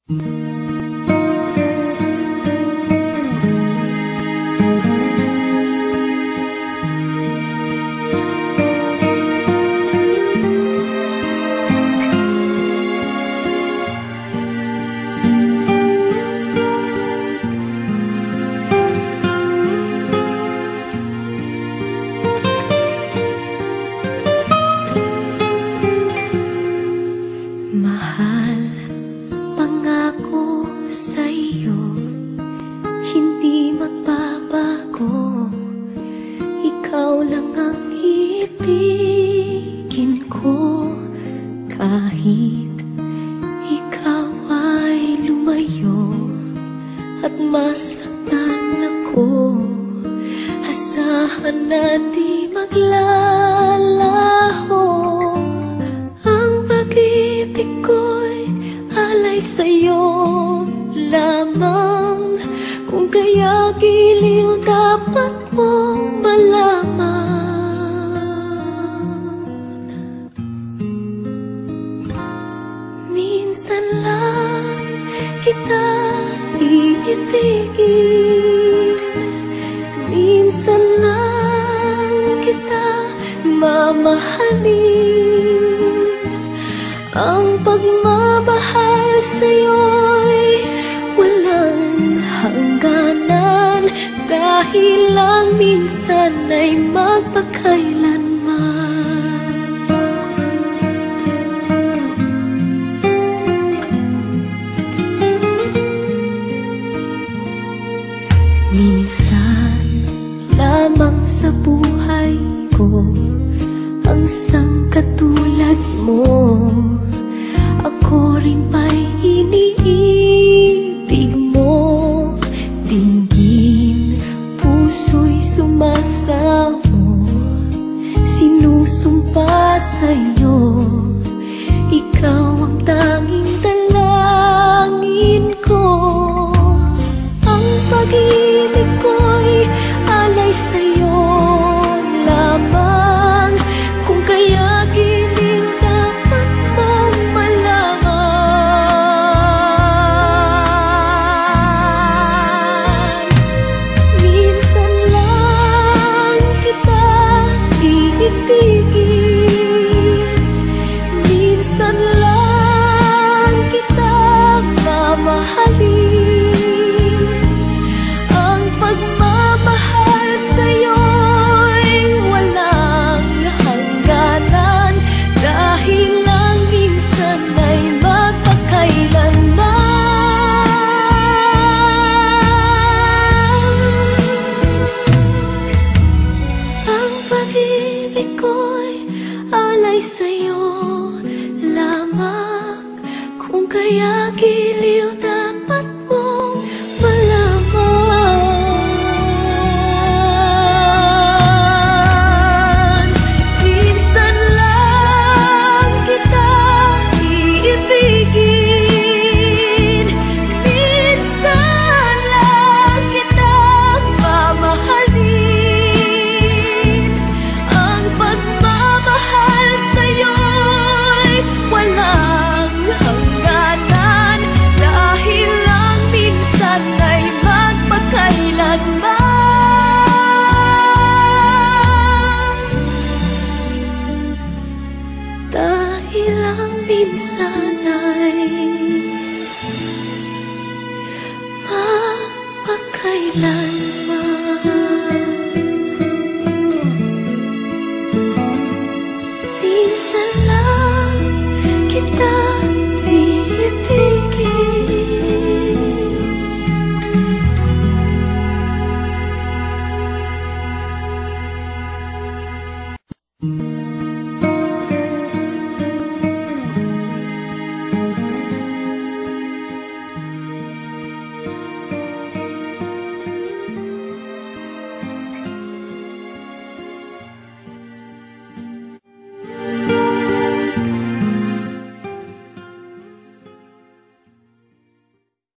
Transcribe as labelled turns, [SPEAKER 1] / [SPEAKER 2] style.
[SPEAKER 1] Mahal, pangako sa'yo, hindi magbabago. Ikaw lang ang ibigin ko. Kahit ikaw ay lumayo at masaktan ako, asahan na di maglalaho. Pag-ibig ko'y alay sa'yo lamang. Kung kaya giliw dapat mong malaman. Minsan lang kita iibigin, minsan lang kita mamahalin. Ang pagmamahal sa'yo'y walang hangganan, dahil lang minsan ay magpakailanman. Minsan lamang sa buhay ko ang isang katulad mo. Ako rin ba'y iniibig mo? Dinggin, puso'y sumasamo, sinusumpa sa'yo. Ikaw ang tanging dalangin ko. Ang pag-ibig ko'y alay sa'yo lamang. Kung kaya giliw dapat mong malaman. Minsan lang kita iibigin, minsan lang kita mamahalin. Ang pagmamahal sa'yo'y walang hangganan, dahil lang minsan ay magpakailanman. Ang pag-ibig ko'y alay sa'yo lamang. Kung kaya giliw dapat mong malaman. Minsan lang kita iibigin, minsan lang kita mamahalin. Ang pagmamahal sa'yo'y walang hangganan, dahil lang minsan ay magpakailanman. Dahil lang minsan ay magpakailanman.